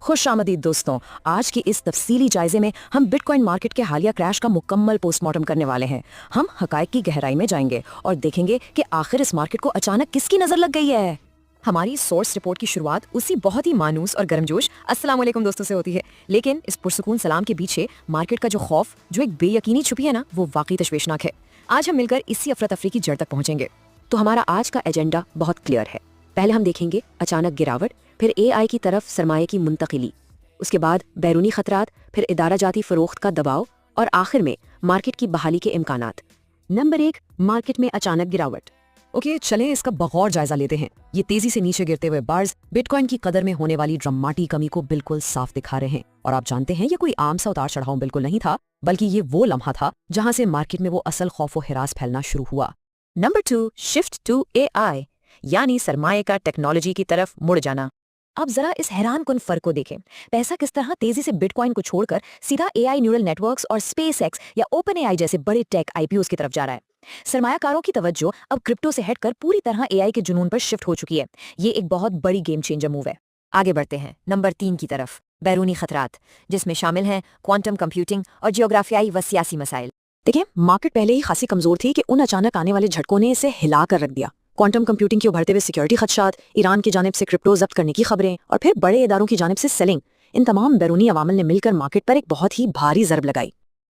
खुश आमदीद दोस्तों, आज के इस तफसीली जायजे में हम बिटकॉइन मार्केट के हालिया क्रैश का मुकम्मल पोस्टमार्टम करने वाले हैं। हम हकायक की गहराई में जाएंगे और देखेंगे कि आखिर इस मार्केट को अचानक किसकी नजर लग गई है। हमारी सोर्स रिपोर्ट की शुरुआत उसी बहुत ही मानूस और गर्मजोश अस्सलाम वालेकुम दोस्तों से होती है, लेकिन इस पुरसुकून सलाम के पीछे मार्केट का जो खौफ, जो एक बेयकीनी छुपी है ना, वो वाकई तशवीशनाक है। आज हम मिलकर इसी अफरा तफरी की जड़ तक पहुंचेंगे। तो हमारा आज का एजेंडा बहुत क्लियर है। पहले हम देखेंगे अचानक गिरावट, फिर AI की तरफ सरमाए की मुंतकिली, उसके बाद बैरूनी खतरात, फिर इदारा जाती फरोख्त का दबाव और आखिर में मार्केट की बहाली के इम्कानात। नंबर 1, मार्केट में अचानक गिरावट। ओके, चलें इसका बगौर जायजा लेते हैं। ये तेजी से नीचे गिरते हुए बार्स बिटकॉइन की कदर में होने वाली ड्रामेटिक कमी को बिल्कुल साफ दिखा रहे हैं। और आप जानते हैं, ये कोई आम सा उतार चढ़ाव बिल्कुल नहीं था, बल्कि ये वो लम्हा था जहां से मार्केट में वो असल खौफ व हिरास फैलना शुरू हुआ। नंबर 2, शिफ्ट टू AI, यानी सरमाए का टेक्नोलॉजी की तरफ मुड़ जाना। अब जरा इस हैरान कुन फर्क को देखें। पैसा किस तरह तेजी से बिटकॉइन को छोड़कर सीधा AI न्यूरल नेटवर्क्स और SpaceX या OpenAI जैसे बड़े टेक IPOs की तरफ जा रहा है। सरमायाकारों की तवज्जो अब क्रिप्टो से हटकर पूरी तरह AI के जुनून पर शिफ्ट हो चुकी है। ये एक बहुत बड़ी गेम चेंजर मूव है। आगे बढ़ते हैं नंबर 3 की तरफ, बैरूनी खतरात, जिसमें शामिल हैं क्वांटम कंप्यूटिंग और जियोग्राफियाई व सियासी मसाइल। देखिए, मार्केट पहले ही खासी कमजोर थी कि उन अचानक आने वाले झटकों ने इसे हिला कर रख दिया। क्वांटम कंप्यूटिंग के उभरते हुए सिक्योरिटी खदशात, ईरान की जानिब से क्रिप्टो जब्त करने की खबरें और फिर बड़े इदारों की जानिब से सेलिंग, इन तमाम बैरूनी अवामिल ने मिलकर मार्केट पर एक बहुत ही भारी ज़रब लगाई।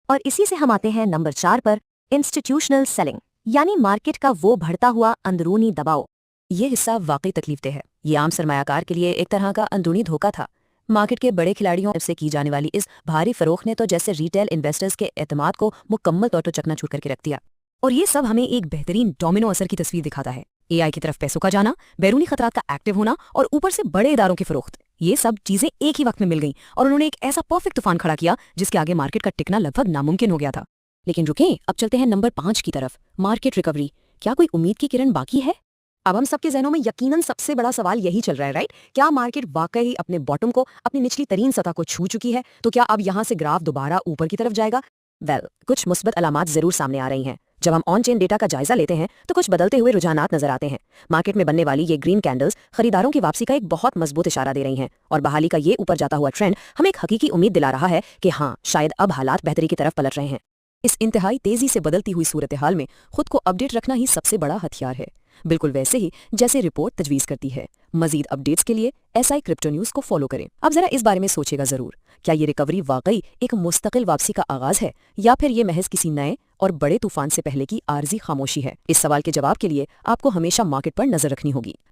और इसी से हम आते हैं नंबर 4 पर, इंस्टीट्यूशनल सेलिंग, यानी मार्केट का वो बढ़ता हुआ अंदरूनी दबाव। ये हिस्सा वाकई तकलीफदेह है। ये आम सरमायाकार के लिए एक तरह का अंदरूनी धोखा था। मार्केट के बड़े खिलाड़ियों से की जाने वाली इस भारी फरोख्त ने तो जैसे रिटेल इन्वेस्टर्स के एतमाद को मुकम्मल तौर पर चकनाचूर करके रख दिया। और ये सब हमें एक बेहतरीन डोमिनो असर की तस्वीर दिखाता है। AI की तरफ पैसों का जाना, बैरूनी खतरात का एक्टिव होना और ऊपर से बड़े इदारों की फरोख्त, ये सब चीजें एक ही वक्त में मिल गईं और उन्होंने एक ऐसा परफेक्ट तूफान खड़ा किया जिसके आगे मार्केट का टिकना लगभग नामुमकिन हो गया था। लेकिन रुकें, अब चलते हैं नंबर 5 की तरफ, मार्केट रिकवरी। क्या कोई उम्मीद की किरण बाकी है? अब हम सबके ज़हनों में यकीनन सबसे बड़ा सवाल यही चल रहा है, राइट? क्या मार्केट वाकई अपने बॉटम को, अपनी निचली तरीन सतह को छू चुकी है? तो क्या अब यहाँ से ग्राफ दोबारा ऊपर की तरफ जाएगा? कुछ मुस्बत अलामात जरूर सामने आ रही हैं। जब हम ऑन चेन डेटा का जायजा लेते हैं तो कुछ बदलते हुए रुझानात नजर आते हैं। मार्केट में बनने वाली ये ग्रीन कैंडल्स खरीदारों की वापसी का एक बहुत मजबूत इशारा दे रही हैं और बहाली का ये ऊपर जाता हुआ ट्रेंड हमें एक हकीकी उम्मीद दिला रहा है कि हाँ, शायद अब हालात बेहतरी की तरफ पलट रहे हैं। इस इंतहाई तेजी से बदलती हुई सूरत हाल में खुद को अपडेट रखना ही सबसे बड़ा हथियार है, बिल्कुल वैसे ही जैसे रिपोर्ट तजवीज़ करती है। मजीद अपडेट्स के लिए SI क्रिप्टो न्यूज़ को फॉलो करें। अब जरा इस बारे में सोचेगा जरूर, क्या ये रिकवरी वाकई एक मुस्तकिल वापसी का आगाज है या फिर ये महज किसी नए और बड़े तूफान से पहले की आर्जी खामोशी है? इस सवाल के जवाब के लिए आपको हमेशा मार्केट पर नजर रखनी होगी।